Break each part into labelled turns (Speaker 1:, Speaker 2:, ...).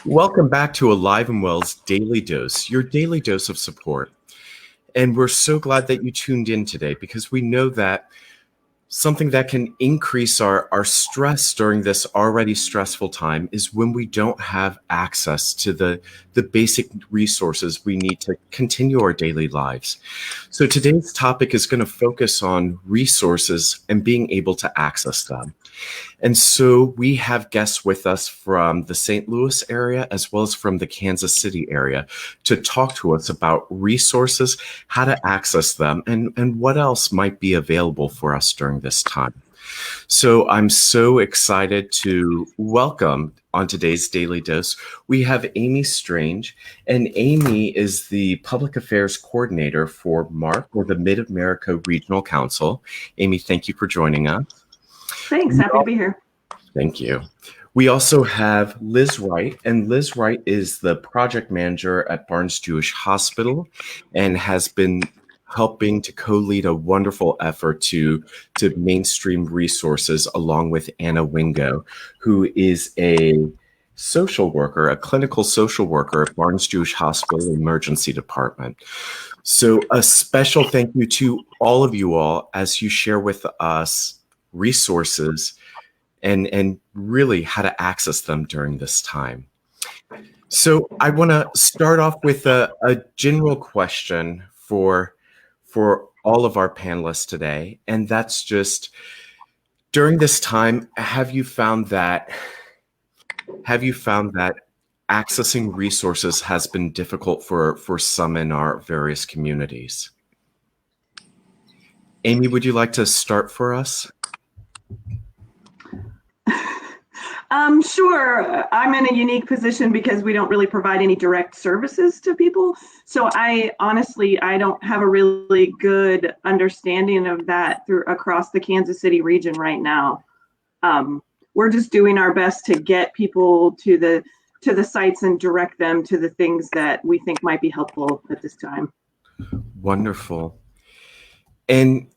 Speaker 1: Welcome back to Alive and Well's Daily Dose, your daily dose of support. And we're so glad that you tuned in today because we know that something that can increase our stress during this already stressful time is when we don't have access to the basic resources we need to continue our daily lives. So today's topic is going to focus on resources and being able to access them. And so we have guests with us from the St. Louis area as well as from the Kansas City area to talk to us about resources, how to access them, and what else might be available for us during this time. So I'm so excited to welcome on today's Daily Dose, we have Amy Strange, and Amy is the Public Affairs Coordinator for MARC, or the Mid-America Regional Council. Amy, thank you for joining us.
Speaker 2: Thanks. Happy to be here.
Speaker 1: Thank you. We also have Liz Wright, and Liz Wright is the project manager at Barnes-Jewish Hospital and has been helping to co-lead a wonderful effort to mainstream resources along with Anna Wingo, who is a social worker, a clinical social worker at Barnes-Jewish Hospital Emergency Department. So a special thank you to all of you all as you share with us resources and really how to access them during this time. So I want to start off with a general question for all of our panelists today, and that's just, during this time, have you found that accessing resources has been difficult for some in our various communities? Amy, would you like to start for us?
Speaker 2: Sure. I'm in a unique position because we don't really provide any direct services to people. So I don't have a really good understanding of that across the Kansas City region right now. We're just doing our best to get people to the sites and direct them to the things that we think might be helpful at this time.
Speaker 1: Wonderful. And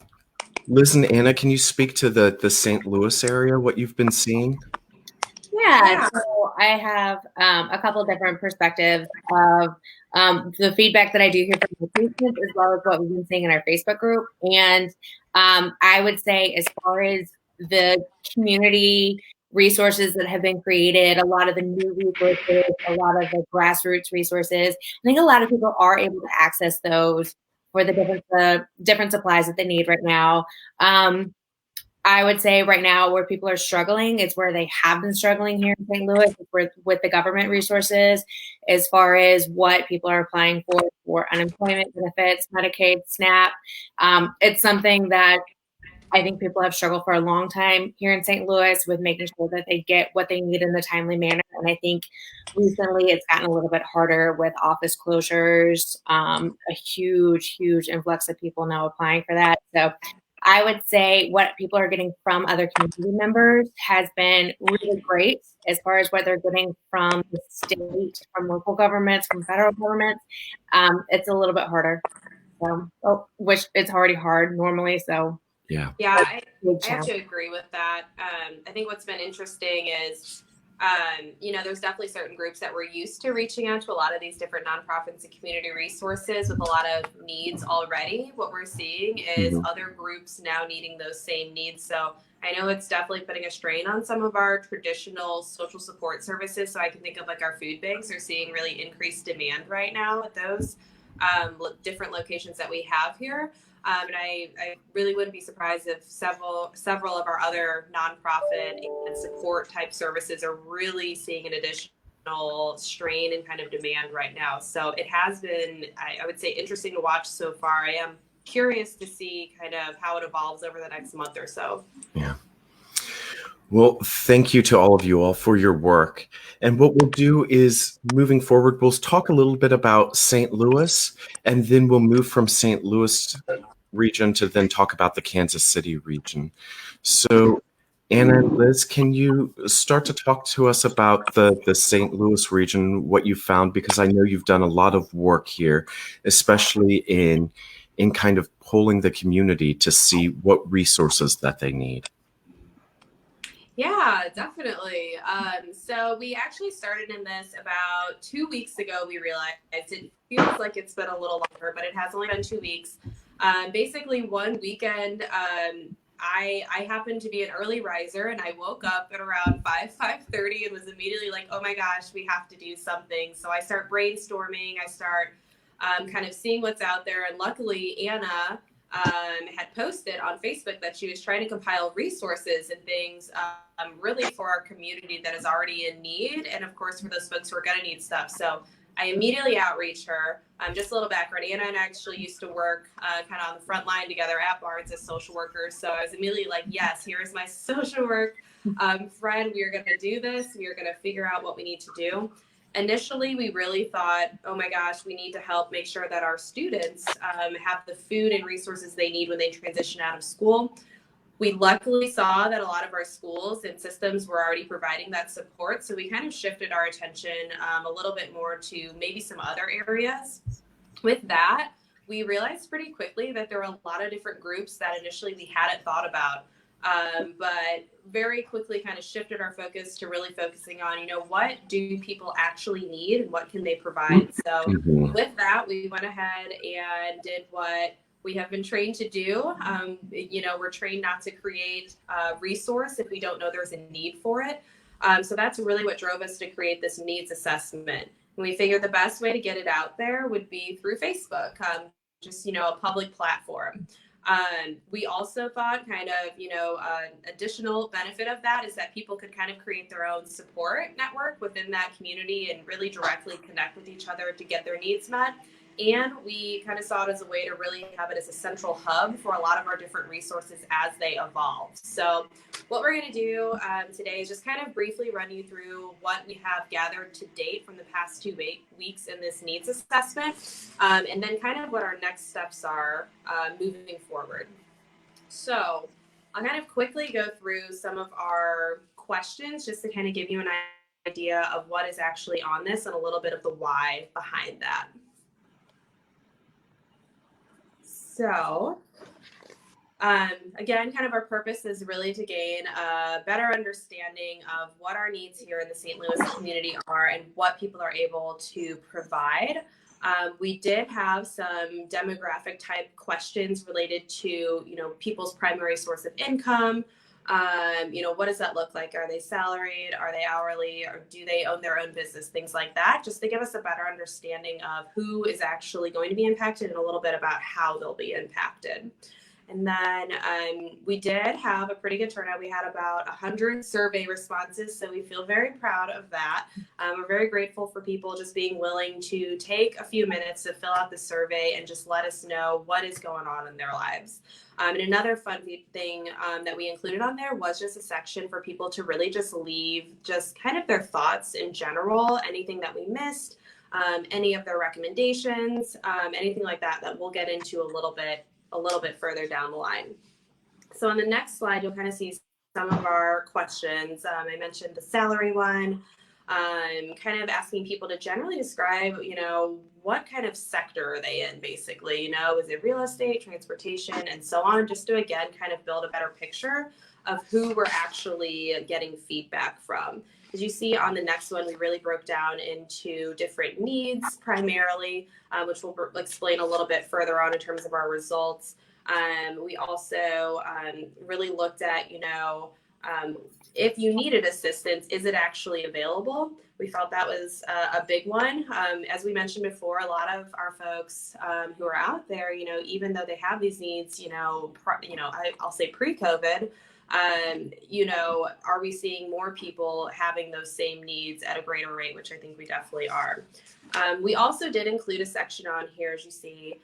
Speaker 1: Liz and Anna, can you speak to the St. Louis area, what you've been seeing?
Speaker 3: Yeah, so I have a couple of different perspectives of the feedback that I do hear from the patients as well as what we've been seeing in our Facebook group. And I would say, as far as the community resources that have been created, a lot of the new resources, a lot of the grassroots resources, I think a lot of people are able to access those for the different supplies that they need right now. I would say right now where people are struggling is where they have been struggling here in St. Louis with the government resources, as far as what people are applying for unemployment benefits, Medicaid, SNAP. It's something that I think people have struggled for a long time here in St. Louis with making sure that they get what they need in the timely manner. And I think recently it's gotten a little bit harder with office closures, a huge influx of people now applying for that. So I would say what people are getting from other community members has been really great, as far as what they're getting from the state, from local governments, from federal governments. It's a little bit harder, which it's already hard normally. So
Speaker 4: yeah, I have to agree with that. I think what's been interesting is, there's definitely certain groups that were used to reaching out to a lot of these different nonprofits and community resources with a lot of needs already. What we're seeing is other groups now needing those same needs. So I know it's definitely putting a strain on some of our traditional social support services. So I can think of like our food banks are seeing really increased demand right now at those different locations that we have here. And I really wouldn't be surprised if several of our other nonprofit and support type services are really seeing an additional strain and kind of demand right now. So it has been, I would say, interesting to watch so far. I am curious to see kind of how it evolves over the next month or so.
Speaker 1: Yeah. Well, thank you to all of you all for your work. And what we'll do is, moving forward, we'll talk a little bit about St. Louis, and then we'll move from St. Louis region to then talk about the Kansas City region. So Anna and Liz, can you start to talk to us about the St. Louis region, what you found? Because I know you've done a lot of work here, especially in kind of polling the community to see what resources that they need.
Speaker 4: Yeah, definitely. So we actually started in this about 2 weeks ago. We realized it feels like it's been a little longer, but it has only been 2 weeks. Basically, one weekend, I happened to be an early riser, and I woke up at around 5:30, and was immediately like, "Oh my gosh, we have to do something." So I start brainstorming. I start kind of seeing what's out there, and luckily, Anna had posted on Facebook that she was trying to compile resources and things really for our community that is already in need, and of course for those folks who are going to need stuff. So I immediately outreached her. Just a little background. Anna and I actually used to work kind of on the front line together at Barnes as social workers. So I was immediately like, yes, here's my social work friend. We are going to do this. We are going to figure out what we need to do. Initially, we really thought, oh my gosh, we need to help make sure that our students have the food and resources they need when they transition out of school. We luckily saw that a lot of our schools and systems were already providing that support. So we kind of shifted our attention a little bit more to maybe some other areas. With that, we realized pretty quickly that there were a lot of different groups that initially we hadn't thought about. But very quickly kind of shifted our focus to really focusing on, what do people actually need and what can they provide? So with that, we went ahead and did what we have been trained to do. We're trained not to create a resource if we don't know there's a need for it. So that's really what drove us to create this needs assessment. And we figured the best way to get it out there would be through Facebook, just, a public platform. We also thought additional benefit of that is that people could kind of create their own support network within that community and really directly connect with each other to get their needs met. And we kind of saw it as a way to really have it as a central hub for a lot of our different resources as they evolve. So what we're going to do today is just kind of briefly run you through what we have gathered to date from the past 2 weeks in this needs assessment, and then kind of what our next steps are moving forward. So I'll kind of quickly go through some of our questions just to kind of give you an idea of what is actually on this and a little bit of the why behind that. So, again, kind of our purpose is really to gain a better understanding of what our needs here in the St. Louis community are and what people are able to provide. We did have some demographic type questions related to, people's primary source of income. What does that look like? Are they salaried? Are they hourly? Or do they own their own business? Things like that, just to give us a better understanding of who is actually going to be impacted and a little bit about how they'll be impacted. And then we did have a pretty good turnout. We had about 100 survey responses, so we feel very proud of that. We're very grateful for people just being willing to take a few minutes to fill out the survey and just let us know what is going on in their lives. And another fun thing that we included on there was just a section for people to really just leave just kind of their thoughts in general, anything that we missed, any of their recommendations, anything like that we'll get into a little bit further down the line. So on the next slide, you'll kind of see some of our questions. I mentioned the salary one, kind of asking people to generally describe, what kind of sector are they in, basically, is it real estate, transportation, and so on, just to, again, kind of build a better picture of who we're actually getting feedback from. As you see on the next one, we really broke down into different needs primarily, which we'll explain a little bit further on in terms of our results. We also really looked at, if you needed assistance, is it actually available? We felt that was a big one. As we mentioned before, a lot of our folks who are out there, even though they have these needs, I'll say pre-COVID, are we seeing more people having those same needs at a greater rate, which I think we definitely are. We also did include a section on here, as you see,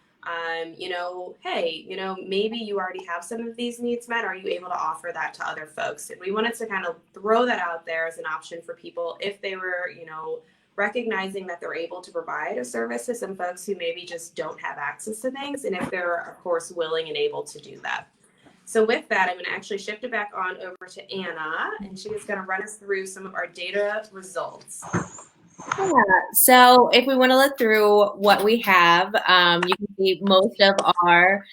Speaker 4: hey, maybe you already have some of these needs met. Are you able to offer that to other folks? And we wanted to kind of throw that out there as an option for people if they were, recognizing that they're able to provide a service to some folks who maybe just don't have access to things, and if they're, of course, willing and able to do that. So with that, I'm going to actually shift it back on over to Anna, and she is going to run us through some of our data results.
Speaker 3: Yeah. So if we want to look through what we have, you can see most of our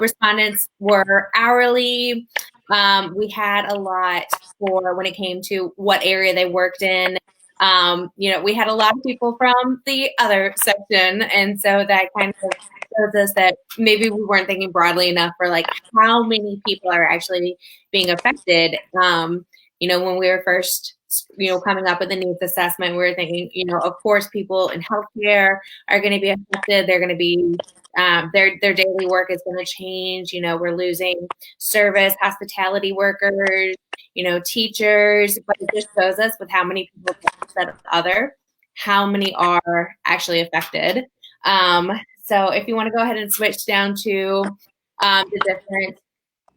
Speaker 3: respondents were hourly. We had a lot for when it came to what area they worked in. We had a lot of people from the other section, and so that kind of shows us that maybe we weren't thinking broadly enough for like how many people are actually being affected. When we were first, coming up with the needs assessment, we were thinking, of course, people in healthcare are going to be affected. They're going to be their daily work is going to change. We're losing service, hospitality workers, teachers, but it just shows us with how many people said other, how many are actually affected. So if you want to go ahead and switch down to the different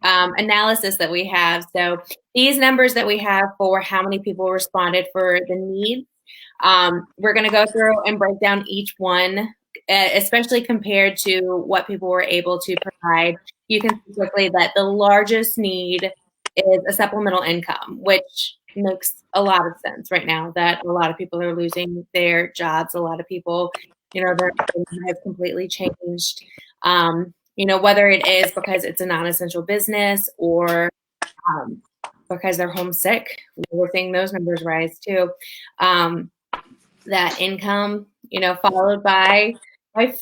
Speaker 3: analysis that we have. So these numbers that we have for how many people responded for the needs, we're going to go through and break down each one, especially compared to what people were able to provide. You can see quickly that the largest need is a supplemental income, which makes a lot of sense right now that a lot of people are losing their jobs. A lot of people, their income has completely changed. Whether it is because it's a non-essential business or because they're homesick, we're seeing those numbers rise too. That income, followed by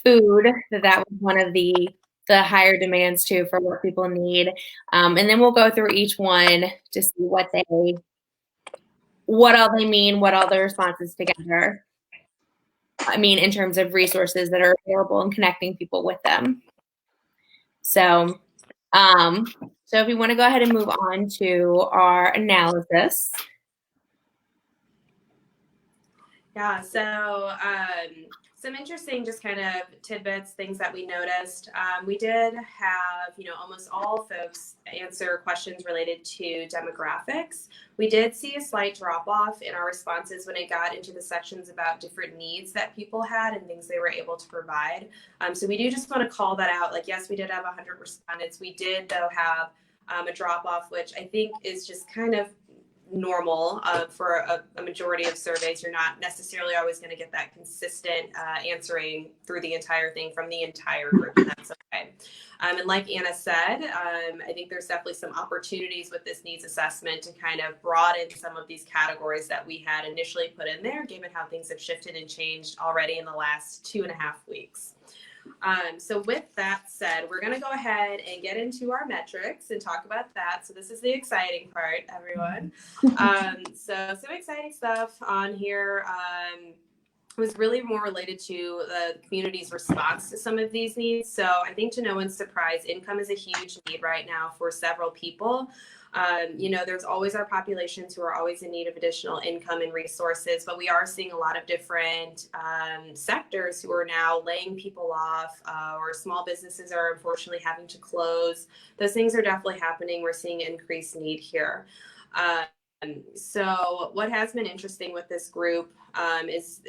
Speaker 3: food, that was one of the higher demands too for what people need. And then we'll go through each one to see what all they mean, what all the responses together mean in terms of resources that are available and connecting people with them. So if you want to go ahead and move on to our analysis.
Speaker 4: Yeah, so some interesting just kind of tidbits, things that we noticed. We did have, almost all folks answer questions related to demographics. We did see a slight drop off in our responses when it got into the sections about different needs that people had and things they were able to provide. So we do just want to call that out. Like, yes, we did have 100 respondents. We did, though, have a drop off, which I think is just kind of normal for a majority of surveys. You're not necessarily always going to get that consistent answering through the entire thing from the entire group, and that's okay. And like Anna said, I think there's definitely some opportunities with this needs assessment to kind of broaden some of these categories that we had initially put in there, given how things have shifted and changed already in the last 2.5 weeks. So with that said, we're going to go ahead and get into our metrics and talk about that. So this is the exciting part, everyone. So some exciting stuff on here. Was really more related to the community's response to some of these needs. So I think, to no one's surprise, income is a huge need right now for several people. There's always our populations who are always in need of additional income and resources, but we are seeing a lot of different sectors who are now laying people off, or small businesses are unfortunately having to close. Those things are definitely happening. We're seeing increased need here. So what has been interesting with this group is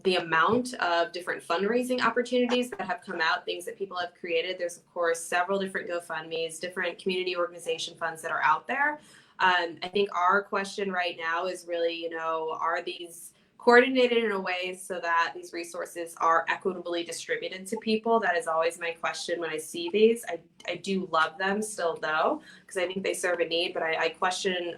Speaker 4: the amount of different fundraising opportunities that have come out, things that people have created. There's, of course, several different GoFundMes, different community organization funds that are out there. I think our question right now is really, are these coordinated in a way so that these resources are equitably distributed to people? That is always my question when I see these. I do love them still, though, because I think they serve a need, but I question,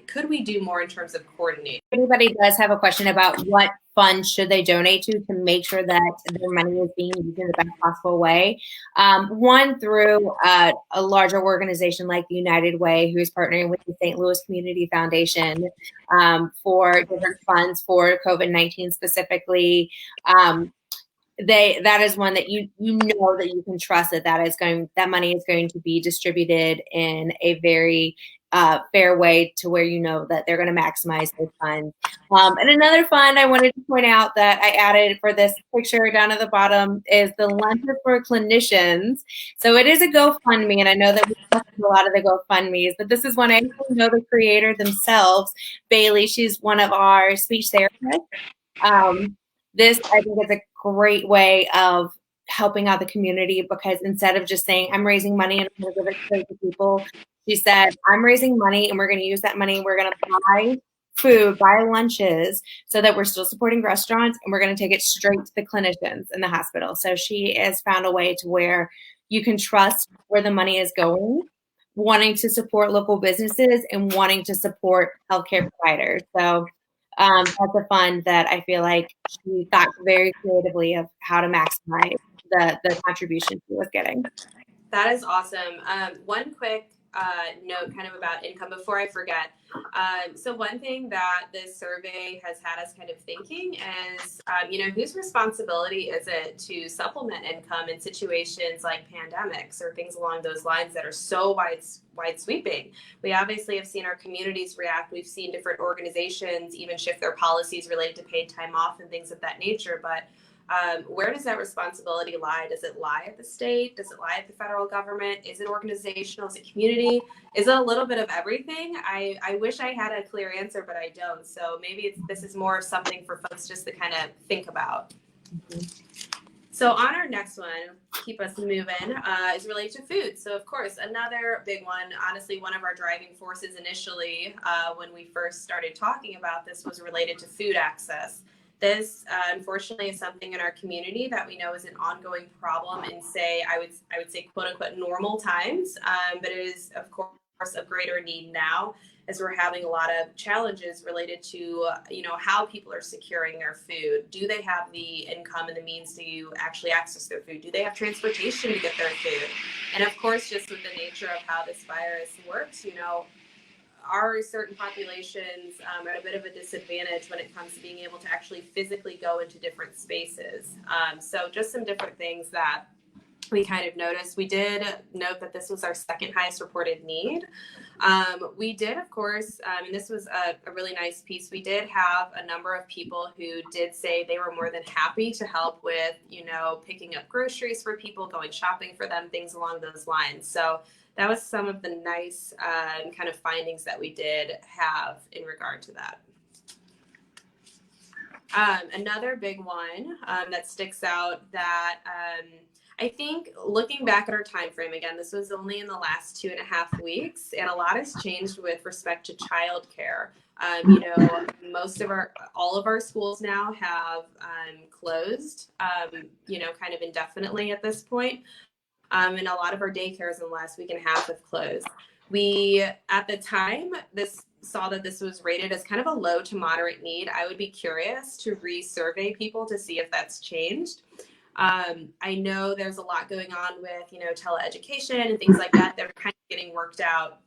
Speaker 4: could we do more in terms of coordinating?
Speaker 3: Everybody does have a question about what funds should they donate to make sure that their money is being used in the best possible way. One, through a larger organization like the United Way, who is partnering with the St. Louis Community Foundation for different funds for COVID-19 specifically. That is one that you know that you can trust that money is going to be distributed in a very fair way to where that they're going to maximize their funds. And another fund I wanted to point out that I added for this picture down at the bottom is the Lunches for Clinicians. So it is a GoFundMe, and I know that we talked about a lot of the GoFundMes, but this is one I know the creator themselves, Bailey. She's one of our speech therapists. This, I think, is a great way of helping out the community, because instead of just saying, I'm raising money and I'm going to give it to people, she said, I'm raising money and we're going to use that money. We're going to buy food, buy lunches, so that we're still supporting restaurants, and we're going to take it straight to the clinicians in the hospital. So she has found a way to where you can trust where the money is going wanting to support local businesses and wanting to support healthcare providers. So that's a fund that I feel like she thought very creatively of how to maximize the contribution she was getting.
Speaker 4: That is awesome. One quick note kind of about income before I forget. So one thing that this survey has had us kind of thinking is, whose responsibility is it to supplement income in situations like pandemics or things along those lines that are so wide sweeping? We obviously have seen our communities react. We've seen different organizations even shift their policies related to paid time off and things of that nature. But where does that responsibility lie? Does it lie at the state? Does it lie at the federal government? Is it organizational? Is it community? Is it a little bit of everything? I wish I had a clear answer, but I don't. So maybe this is more of something for folks just to kind of think about. So on our next one, keep us moving, is related to food. So of course, another big one, honestly, one of our driving forces initially when we first started talking about this was related to food access. This, unfortunately, is something in our community that we know is an ongoing problem in, I would say, quote unquote, normal times. But it is, of course, of greater need now as we're having a lot of challenges related to, how people are securing their food. Do they have the income and the means to actually access their food? Do they have transportation to get their food? And of course, just with the nature of how this virus works, are certain populations at a bit of a disadvantage when it comes to being able to actually physically go into different spaces. So just some different things that we kind of noticed. We did note that this was our second highest reported need. We did, of course, and this was a really nice piece. We did have a number of people who did say they were more than happy to help with, picking up groceries for people, going shopping for them, things along those lines. So that was some of the nice kind of findings that we did have in regard to that. Another big one that sticks out that I think looking back at our time frame, again, this was only in the last 2.5 weeks, and a lot has changed with respect to childcare. All of our schools now have closed, kind of indefinitely at this point. And a lot of our daycares in the last week and a half have closed. We, at the time, saw that this was rated as kind of a low to moderate need. I would be curious to resurvey people to see if that's changed. I know there's a lot going on with, teleeducation and things like that. They're kind of getting worked out.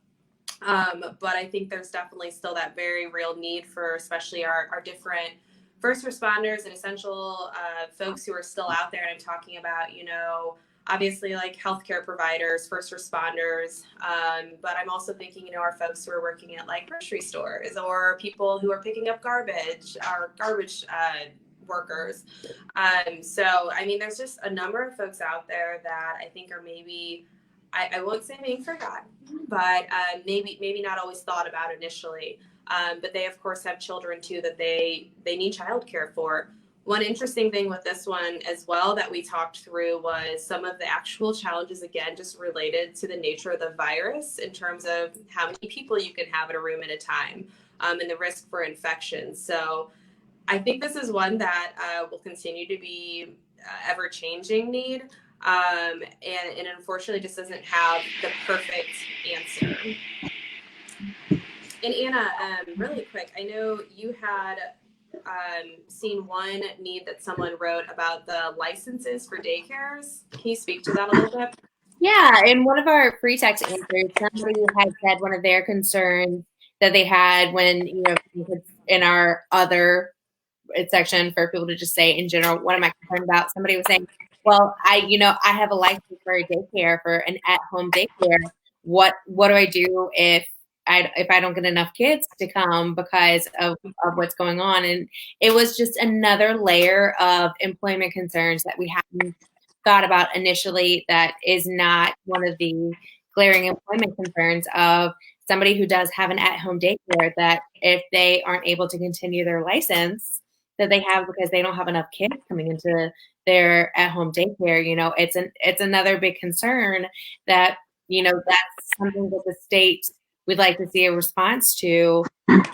Speaker 4: But I think there's definitely still that very real need for especially our different first responders and essential folks who are still out there. And I'm talking about, obviously like healthcare providers, first responders, but I'm also thinking, our folks who are working at like grocery stores or people who are picking up garbage, our garbage workers. So, there's just a number of folks out there that I think are maybe, I won't say being forgotten, but maybe not always thought about initially. But they of course have children too that they need childcare for. One interesting thing with this one as well that we talked through was some of the actual challenges, again, just related to the nature of the virus in terms of how many people you can have in a room at a time and the risk for infection. So I think this is one that will continue to be ever-changing need and unfortunately just doesn't have the perfect answer. And Anna, really quick, I know you had seen one need that someone wrote about the licenses for daycares. Can you speak to that a little bit?
Speaker 3: Yeah, in one of our free text answers, somebody had said one of their concerns that they had when, in our other section for people to just say in general, what am I concerned about? Somebody was saying, well, I have a license for a daycare, for an at-home daycare. What do I do if I don't get enough kids to come because of what's going on? And it was just another layer of employment concerns that we hadn't thought about initially. That is not one of the glaring employment concerns of somebody who does have an at-home daycare, that if they aren't able to continue their license that they have because they don't have enough kids coming into their at-home daycare, it's another big concern that, that's something that the state we'd like to see a response to,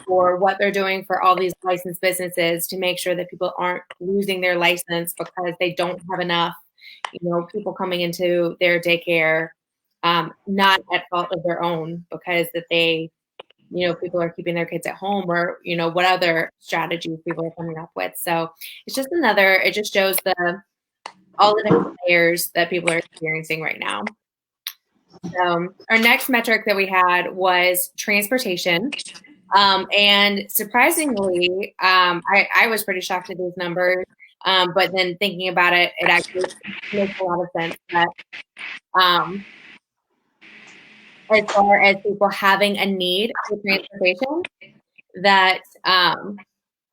Speaker 3: for what they're doing for all these licensed businesses to make sure that people aren't losing their license because they don't have enough, people coming into their daycare not at fault of their own because that they, people are keeping their kids at home or, what other strategies people are coming up with. So it's just it just shows all the different layers that people are experiencing right now. So our next metric that we had was transportation. And surprisingly, I was pretty shocked at these numbers. But then thinking about it, it actually makes a lot of sense that as far as people having a need for transportation, that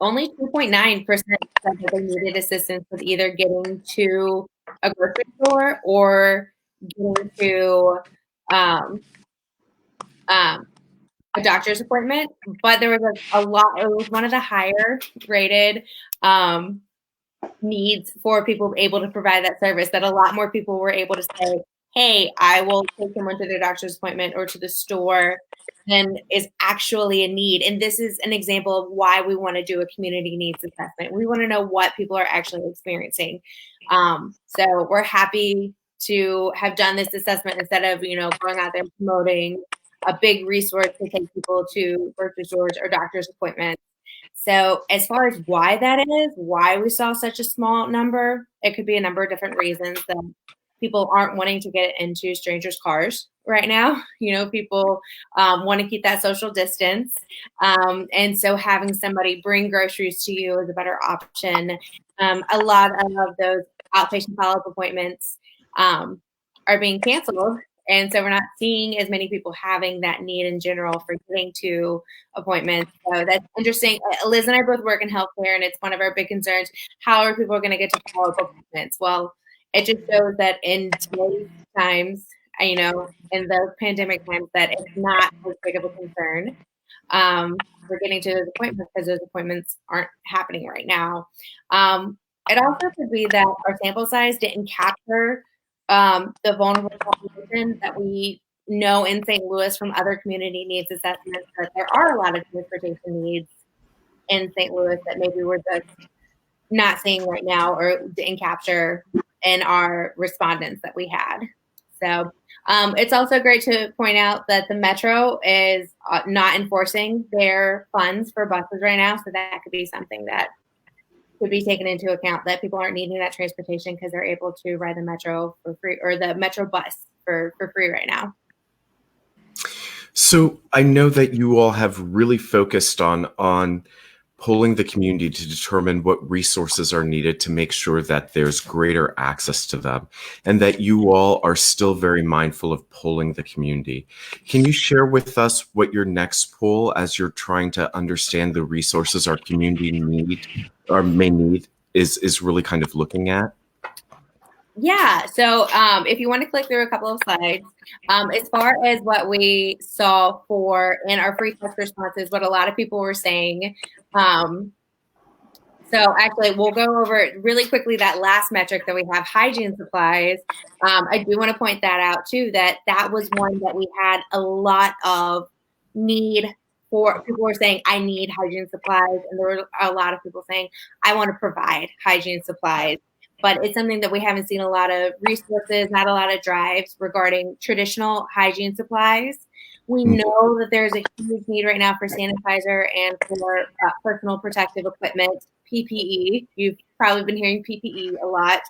Speaker 3: only 2.9% said that they needed assistance with either getting to a grocery store or getting to a doctor's appointment. But there was a lot, it was one of the higher rated needs for people able to provide that service, that a lot more people were able to say, hey, I will take someone to their doctor's appointment or to the store, than is actually a need. And this is an example of why we want to do a community needs assessment. We want to know what people are actually experiencing. So we're happy to have done this assessment instead of, going out there and promoting a big resource to take people to grocery stores or doctor's appointments. So as far as why that is, why we saw such a small number, it could be a number of different reasons. That people aren't wanting to get into strangers' cars right now. People want to keep that social distance. And so having somebody bring groceries to you is a better option. A lot of those outpatient follow-up appointments are being canceled. And so we're not seeing as many people having that need in general for getting to appointments. So that's interesting. Liz and I both work in healthcare, and it's one of our big concerns. How are people going to get to follow-up appointments? Well, it just shows that in today's times, in those pandemic times, that it's not as big of a concern for getting to those appointments because those appointments aren't happening right now. It also could be that our sample size didn't capture the vulnerable population that we know in St. Louis from other community needs assessments, that there are a lot of transportation needs in St. Louis that maybe we're just not seeing right now or didn't capture in our respondents that we had. So it's also great to point out that the Metro is not enforcing their funds for buses right now. So that could be something that could be taken into account, that people aren't needing that transportation because they're able to ride the Metro for free, or the Metro bus for free right now.
Speaker 1: So I know that you all have really focused on polling the community to determine what resources are needed to make sure that there's greater access to them, and that you all are still very mindful of polling the community. Can you share with us what your next poll, as you're trying to understand the resources our community may need, is really kind of looking at?
Speaker 3: Yeah, so if you want to click through a couple of slides, as far as what we saw in our free text responses, what a lot of people were saying. So actually, we'll go over really quickly that last metric that we have, hygiene supplies. I do want to point that out too, that was one that we had a lot of need for. People were saying, I need hygiene supplies. And there were a lot of people saying, I want to provide hygiene supplies. But it's something that we haven't seen a lot of resources, not a lot of drives regarding traditional hygiene supplies. We know that there's a huge need right now for sanitizer and for personal protective equipment, PPE. You've probably been hearing PPE a lot.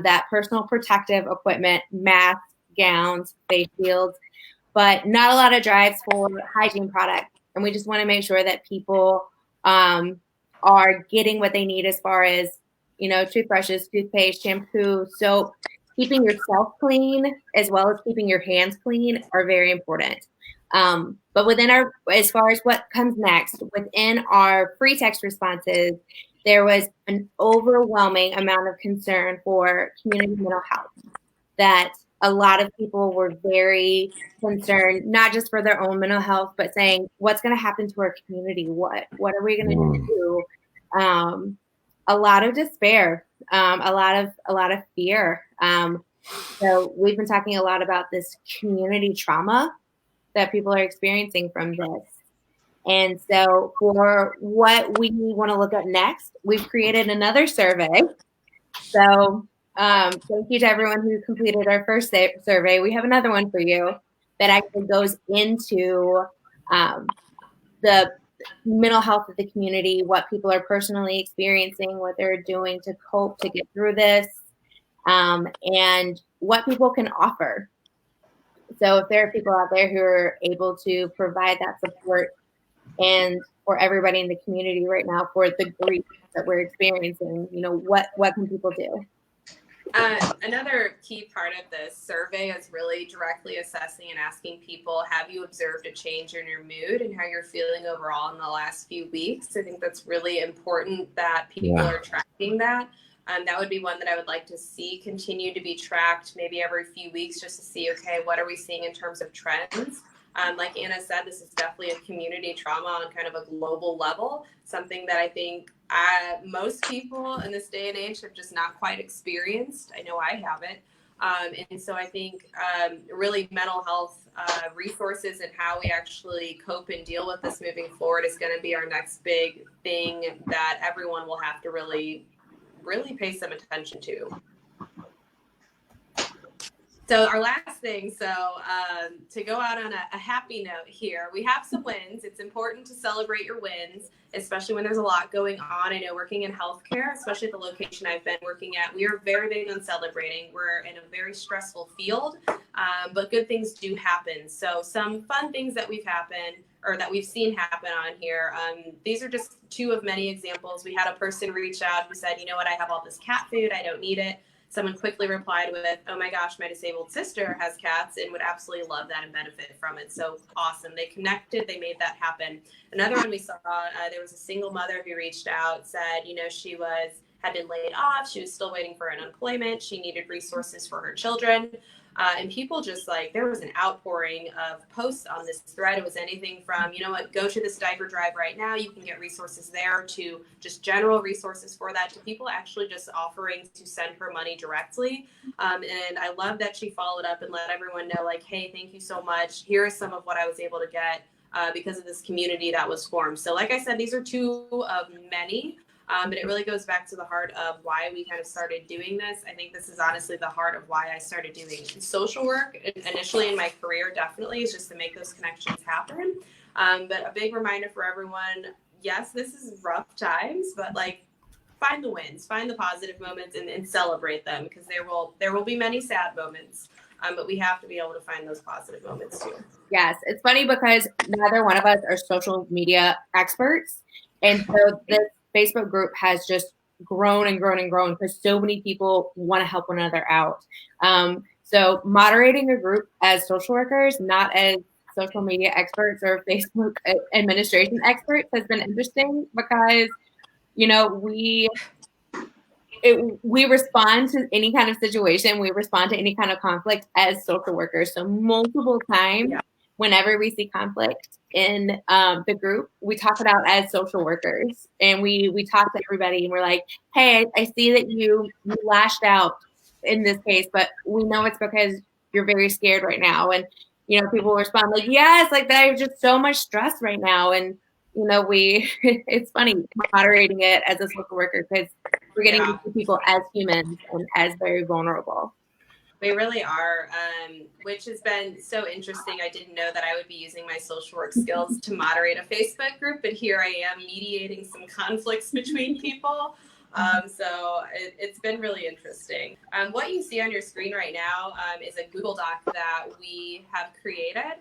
Speaker 3: That personal protective equipment, masks, gowns, face shields, but not a lot of drives for hygiene products. And we just want to make sure that people are getting what they need as far as, toothbrushes, toothpaste, shampoo, soap. Keeping yourself clean as well as keeping your hands clean are very important. But as far as what comes next, within our free text responses, there was an overwhelming amount of concern for community mental health, that a lot of people were very concerned, not just for their own mental health, but saying, what's going to happen to our community? What are we going to do? A lot of despair, a lot of fear. So we've been talking a lot about this community trauma that people are experiencing from this. And so for what we want to look at next, we've created another survey. So Thank you to everyone who completed our first survey. We have another one for you that actually goes into the mental health of the community, what people are personally experiencing, what they're doing to cope to get through this, and what people can offer. So if there are people out there who are able to provide that support, and for everybody in the community right now for the grief that we're experiencing, what can people do?
Speaker 4: Another key part of this survey is really directly assessing and asking people, have you observed a change in your mood and how you're feeling overall in the last few weeks? I think that's really important that people are tracking that. That would be one that I would like to see continue to be tracked maybe every few weeks, just to see, okay, what are we seeing in terms of trends? Like Anna said, this is definitely a community trauma on kind of a global level, something that I think most people in this day and age have just not quite experienced. I know I haven't. And so I think really mental health resources and how we actually cope and deal with this moving forward is going to be our next big thing that everyone will have to really pay some attention to. So our last thing, to go out on a happy note here, we have some wins. It's important to celebrate your wins, especially when there's a lot going on. I know working in healthcare, especially at the location I've been working at, we are very big on celebrating. We're in a very stressful field, but good things do happen. So some fun things that we've seen happen on here. These are just two of many examples. We had a person reach out who said, you know what, I have all this cat food, I don't need it. Someone quickly replied with, oh my gosh, my disabled sister has cats and would absolutely love that and benefit from it. So awesome. They connected, they made that happen. Another one we saw, there was a single mother who reached out, said, she had been laid off. She was still waiting for unemployment. She needed resources for her children. And people just there was an outpouring of posts on this thread. It was anything from, go to this diaper drive right now. You can get resources there, to just general resources for that, to people actually just offering to send her money directly. And I love that she followed up and let everyone know, hey, thank you so much. Here is some of what I was able to get because of this community that was formed. So like I said, these are two of many. But it really goes back to the heart of why we kind of started doing this. I think this is honestly the heart of why I started doing social work initially in my career, definitely, is just to make those connections happen. But a big reminder for everyone, yes, this is rough times, but find the wins, find the positive moments and celebrate them, because there will be many sad moments. But we have to be able to find those positive moments too.
Speaker 3: Yes, it's funny because neither one of us are social media experts. And so this Facebook group has just grown and grown and grown because so many people want to help one another out. So moderating a group as social workers, not as social media experts or Facebook administration experts, has been interesting because, we respond to any kind of situation. We respond to any kind of conflict as social workers. So multiple times, whenever we see conflict in the group, we talk it out as social workers, and we talk to everybody, and we're like, hey, I see that you lashed out in this case, but we know it's because you're very scared right now. And, people respond yes, there's just so much stress right now. And, it's funny moderating it as a social worker because we're getting to see people as humans and as very vulnerable.
Speaker 4: We really are, which has been so interesting. I didn't know that I would be using my social work skills to moderate a Facebook group, but here I am mediating some conflicts between people. So it's been really interesting. What you see on your screen right now is a Google Doc that we have created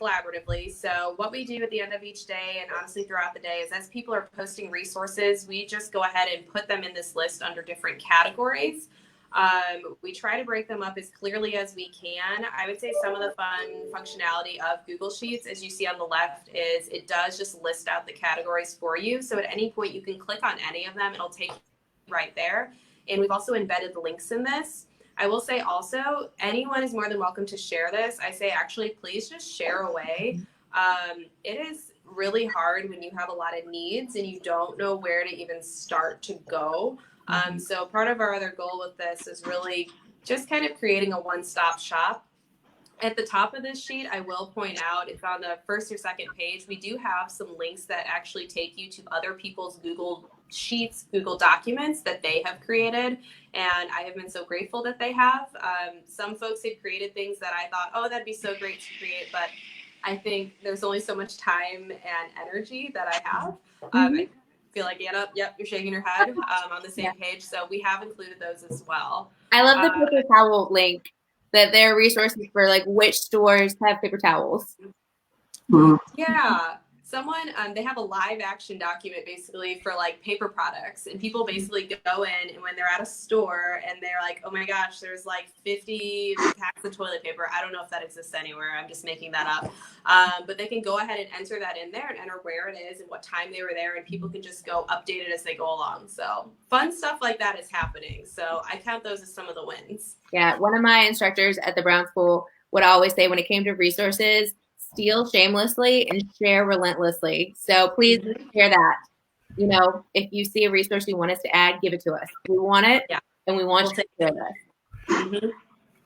Speaker 4: collaboratively. So what we do at the end of each day, and honestly throughout the day, is as people are posting resources, we just go ahead and put them in this list under different categories. We try to break them up as clearly as we can. I would say some of the fun functionality of Google Sheets, as you see on the left, is it does just list out the categories for you. So at any point you can click on any of them, it'll take you right there. And we've also embedded the links in this. I will say also, anyone is more than welcome to share this. I say, actually, please just share away. It is really hard when you have a lot of needs and you don't know where to even start to go. So part of our other goal with this is really just kind of creating a one-stop shop. At the top of this sheet, I will point out, it's on the first or second page, we do have some links that actually take you to other people's Google sheets, Google Documents that they have created. And I have been so grateful that they have. Some folks had created things that I thought, oh, that'd be so great to create, but I think there's only so much time and energy that I have. I feel like, Anna, yep, you're shaking your head on the same page. So we have included those as well.
Speaker 3: I love the paper towel link, that there are resources for like which stores have paper towels.
Speaker 4: Yeah. Someone, they have a live action document basically for like paper products, and people basically go in, and when they're at a store and they're like, oh my gosh, there's like 50 packs of toilet paper. I don't know if that exists anywhere. I'm just making that up. But they can go ahead and enter that in there and enter where it is and what time they were there, and people can just go update it as they go along. So fun stuff like that is happening. So I count those as some of the wins.
Speaker 3: Yeah. One of my instructors at the Brown School would always say, when it came to resources, steal shamelessly and share relentlessly. So please share that. You know, if you see a resource you want us to add, give it to us. We want it, and we want you to share that.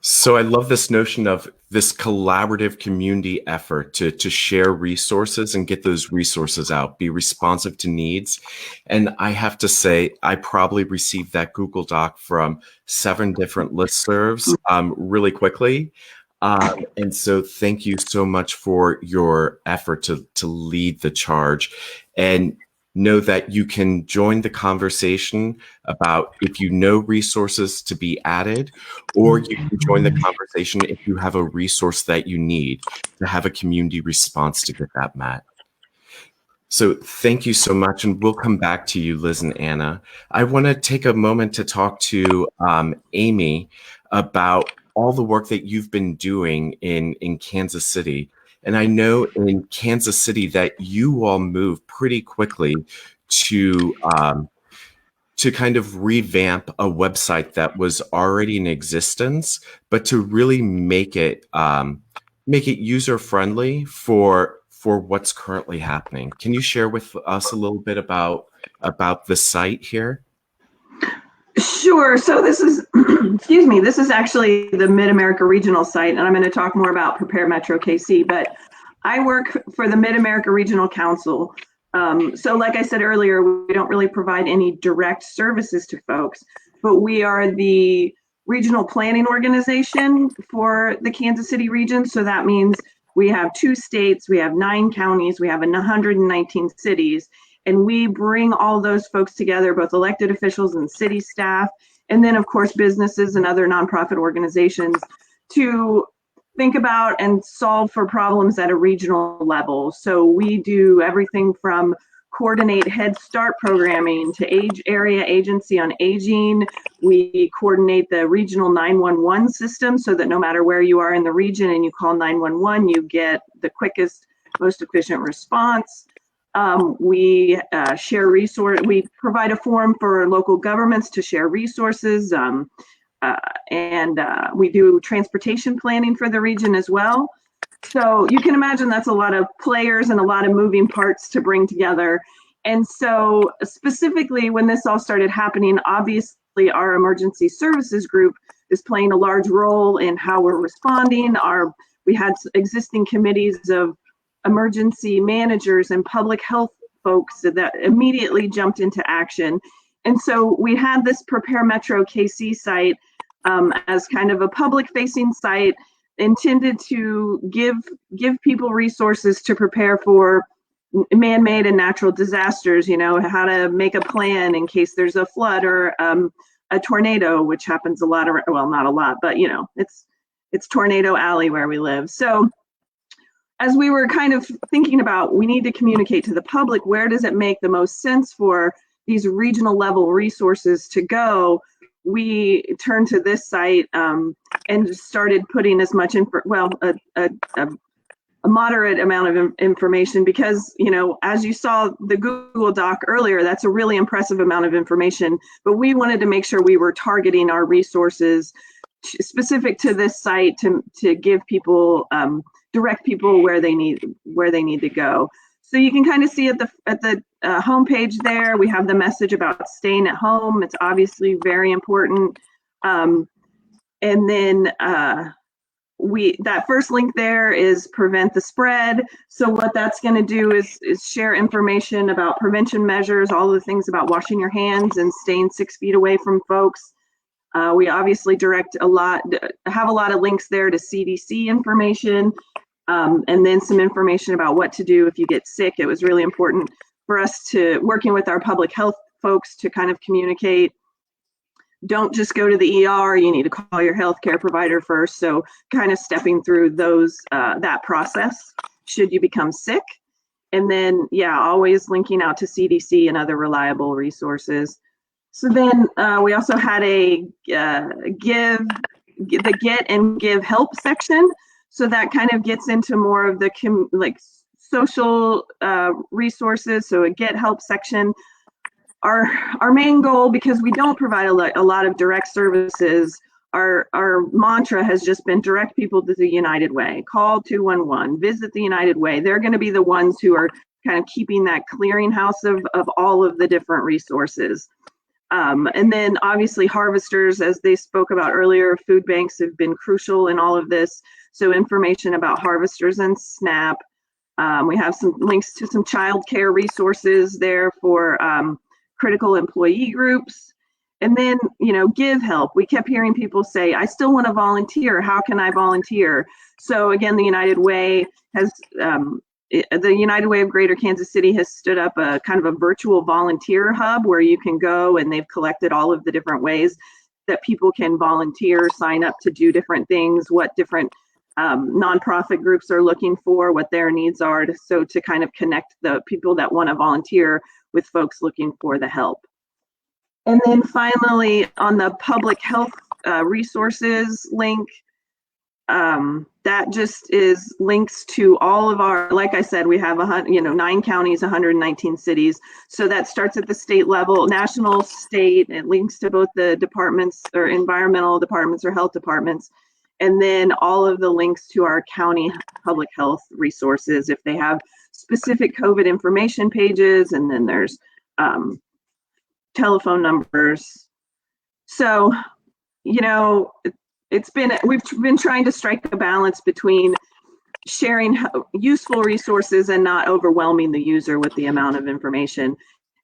Speaker 1: So I love this notion of this collaborative community effort to share resources and get those resources out, be responsive to needs. And I have to say, I probably received that Google Doc from 7 different listservs really quickly. And so thank you so much for your effort to lead the charge, and know that you can join the conversation about if you know resources to be added, or you can join the conversation if you have a resource that you need to have a community response to get that met. So thank you so much, and we'll come back to you, Liz and Anna. I want to take a moment to talk to Amy about all the work that you've been doing in Kansas City. And I know in Kansas City that you all moved pretty quickly to kind of revamp a website that was already in existence, but to really make it user friendly for what's currently happening. Can you share with us a little bit about the site here?
Speaker 2: Sure. So this is, excuse me, this is actually the Mid-America Regional site, and I'm going to talk more about Prepare Metro KC, but I work for the Mid-America Regional Council. So like I said earlier, we don't really provide any direct services to folks, but we are the regional planning organization for the Kansas City region. So that means we have 2 states, we have 9 counties, we have 119 cities. And we bring all those folks together, both elected officials and city staff, and then of course businesses and other nonprofit organizations, to think about and solve for problems at a regional level. So we do everything from coordinate Head Start programming to area agency on aging. We coordinate the regional 911 system so that no matter where you are in the region and you call 911, you get the quickest, most efficient response. We share we provide a forum for local governments to share resources, and we do transportation planning for the region as well. So you can imagine that's a lot of players and a lot of moving parts to bring together. And so specifically when this all started happening, obviously our emergency services group is playing a large role in how we're responding. We had existing committees of emergency managers and public health folks that immediately jumped into action. And so we had this Prepare Metro KC site as kind of a public facing site intended to give people resources to prepare for man-made and natural disasters, you know, how to make a plan in case there's a flood or a tornado, which happens a lot, well, not a lot, but you know, it's Tornado Alley where we live. So as we were kind of thinking about, we need to communicate to the public, where does it make the most sense for these regional level resources to go? We turned to this site and started putting as much a moderate amount of information, because, you know, as you saw the Google Doc earlier, that's a really impressive amount of information, but we wanted to make sure we were targeting our resources specific to this site to give people, direct people where they need to go. So you can kind of see at the homepage there, we have the message about staying at home. It's obviously very important. And then that first link there is prevent the spread. So what that's going to do is share information about prevention measures, all the things about washing your hands and staying 6 feet away from folks. We obviously have a lot of links there to CDC information, and then some information about what to do if you get sick. It was really important for us to working with our public health folks to kind of communicate. Don't just go to the ER, you need to call your healthcare provider first. So kind of stepping through that process should you become sick. And then, yeah, always linking out to CDC and other reliable resources. So then we also had the get and give help section. So that kind of gets into more of the social resources. So a get help section. Our main goal, because we don't provide a lot of direct services, our mantra has just been direct people to the United Way. Call 211, visit the United Way. They're going to be the ones who are kind of keeping that clearinghouse of all of the different resources. And then obviously harvesters, as they spoke about earlier, food banks have been crucial in all of this. So information about harvesters and SNAP. We have some links to some childcare resources there for critical employee groups. And then, give help. We kept hearing people say, I still want to volunteer. How can I volunteer? So again, the United Way has, the United Way of Greater Kansas City has stood up a kind of a virtual volunteer hub where you can go, and they've collected all of the different ways that people can volunteer, sign up to do different things, what different nonprofit groups are looking for, what their needs are, to kind of connect the people that want to volunteer with folks looking for the help. And then finally, on the public health resources link, that just is links to all of our, like I said, we have 9 counties, 119 cities. So that starts at the state level, national, state. It links to both the departments or environmental departments or health departments. And then all of the links to our county public health resources, if they have specific COVID information pages, and then there's telephone numbers. So, we've been trying to strike a balance between sharing useful resources and not overwhelming the user with the amount of information.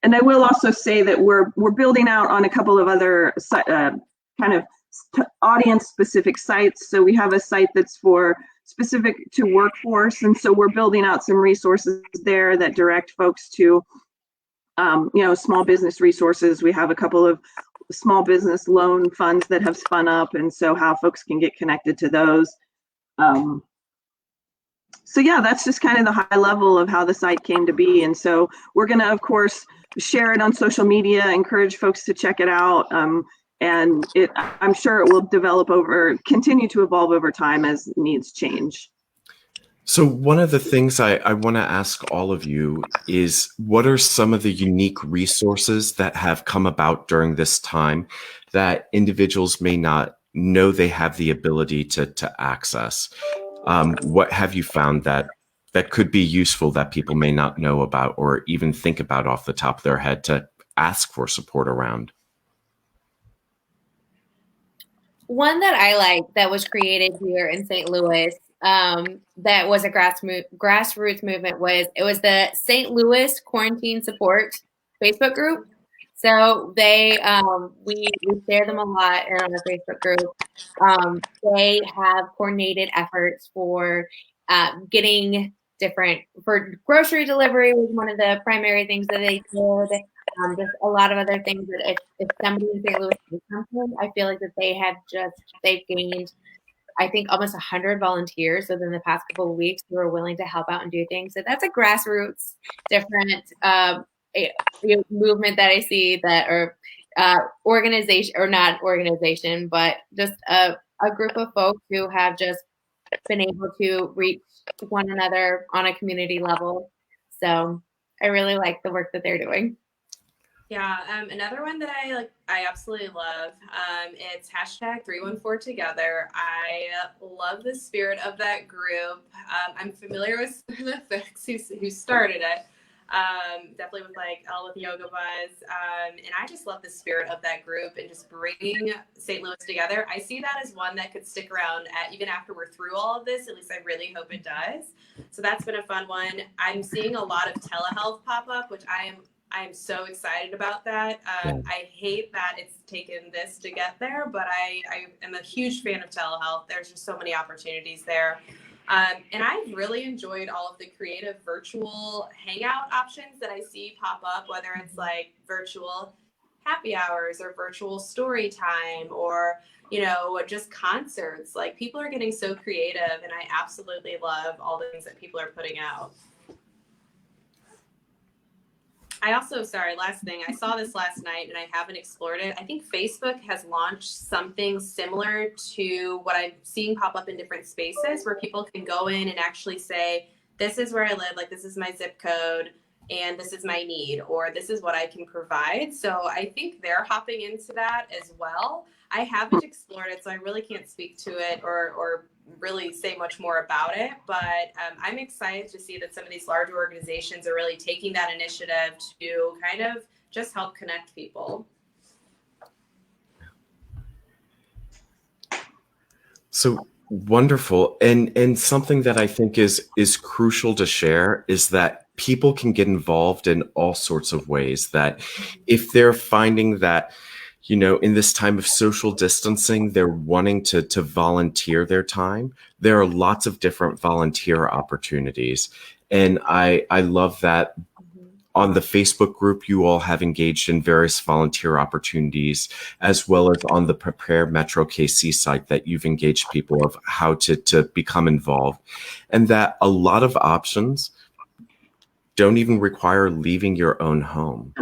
Speaker 2: And I will also say that we're building out on a couple of other kind of audience specific sites. So we have a site that's for specific to workforce. And so we're building out some resources there that direct folks to, small business resources. We have a couple of small business loan funds that have spun up. And so how folks can get connected to those. So yeah, that's just kind of the high level of how the site came to be. And so we're going to, of course, share it on social media, encourage folks to check it out. And I'm sure it will continue to evolve over time as needs change.
Speaker 1: So one of the things I want to ask all of you is, what are some of the unique resources that have come about during this time that individuals may not know they have the ability to access? What have you found that could be useful that people may not know about or even think about off the top of their head to ask for support around?
Speaker 3: One that I like that was created here in St. Louis, that was a grassroots movement, was the St. Louis Quarantine Support Facebook group. So they, we share them a lot on our Facebook group. They have coordinated efforts for getting for grocery delivery was one of the primary things that they did. Just a lot of other things that if somebody in St. Louis is something, I feel like that they've gained, I think, almost 100 volunteers within the past couple of weeks who are willing to help out and do things. So that's a grassroots, different movement that I see, or organization, or not organization, but just a group of folks who have just been able to reach one another on a community level. So I really like the work that they're doing.
Speaker 4: Yeah, another one that I absolutely love, it's #314together. I love the spirit of that group. I'm familiar with the folks who started it. Definitely with like Elle with Yoga Buzz. And I just love the spirit of that group and just bringing St. Louis together. I see that as one that could stick around even after we're through all of this. At least I really hope it does. So that's been a fun one. I'm seeing a lot of telehealth pop up, which I am so excited about that. I hate that it's taken this to get there, but I am a huge fan of telehealth. There's just so many opportunities there. And I've really enjoyed all of the creative virtual hangout options that I see pop up, whether it's like virtual happy hours or virtual story time or, you know, just concerts. Like people are getting so creative, and I absolutely love all the things that people are putting out. I also, last thing, I saw this last night and I haven't explored it. I think Facebook has launched something similar to what I'm seeing pop up in different spaces where people can go in and actually say, this is where I live, like this is my zip code and this is my need, or this is what I can provide. So I think they're hopping into that as well. I haven't explored it, so I really can't speak to it or really say much more about it, but I'm excited to see that some of these larger organizations are really taking that initiative to kind of just help connect people.
Speaker 1: So wonderful. And something that I think is crucial to share is that people can get involved in all sorts of ways. That if they're finding that, you know, in this time of social distancing, they're wanting to volunteer their time, there are lots of different volunteer opportunities. And I love that on the Facebook group, you all have engaged in various volunteer opportunities, as well as on the Prepare Metro KC site that you've engaged people of how to become involved. And that a lot of options don't even require leaving your own home.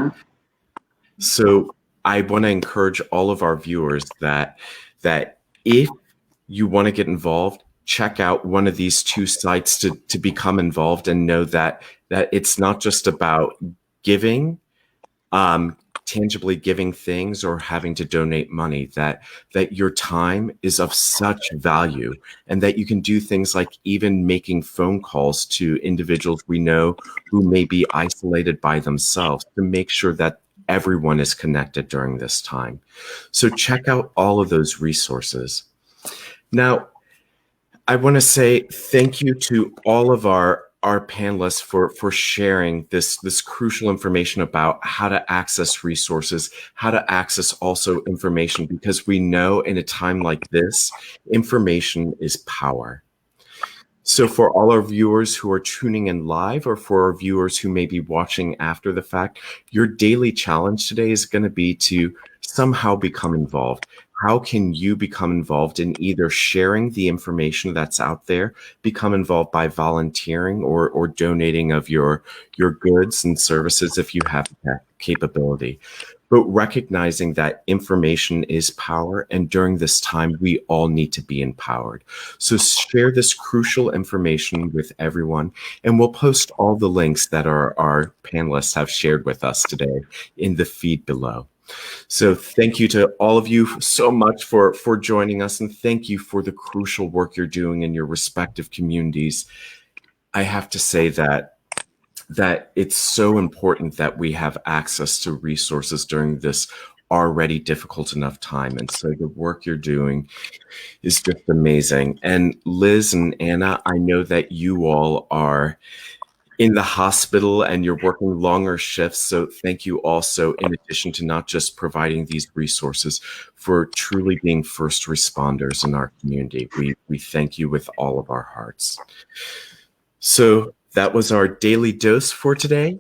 Speaker 1: So I want to encourage all of our viewers that if you want to get involved, check out one of these two sites to become involved, and know that it's not just about giving, tangibly giving things or having to donate money, that your time is of such value, and that you can do things like even making phone calls to individuals we know who may be isolated by themselves to make sure that everyone is connected during this time. So check out all of those resources. Now, I want to say thank you to all of our panelists for sharing this crucial information about how to access resources, how to access also information, because we know in a time like this, information is power. So for all our viewers who are tuning in live, or for our viewers who may be watching after the fact, your daily challenge today is going to be to somehow become involved. How can you become involved in either sharing the information that's out there, become involved by volunteering or donating of your goods and services if you have that capability? But recognizing that information is power, and during this time, we all need to be empowered. So share this crucial information with everyone, and we'll post all the links that our panelists have shared with us today in the feed below. So thank you to all of you so much for joining us, and thank you for the crucial work you're doing in your respective communities. I have to say that it's so important that we have access to resources during this already difficult enough time. And so the work you're doing is just amazing. And Liz and Anna, I know that you all are in the hospital and you're working longer shifts. So thank you also, in addition to not just providing these resources, for truly being first responders in our community. We thank you with all of our hearts. So that was our daily dose for today.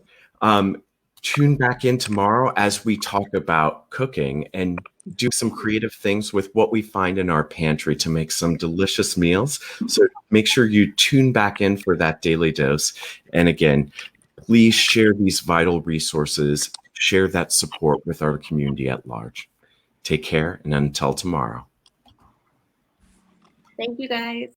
Speaker 1: Tune back in tomorrow as we talk about cooking and do some creative things with what we find in our pantry to make some delicious meals. So make sure you tune back in for that daily dose. And again, please share these vital resources, share that support with our community at large. Take care, and until tomorrow.
Speaker 3: Thank you, guys.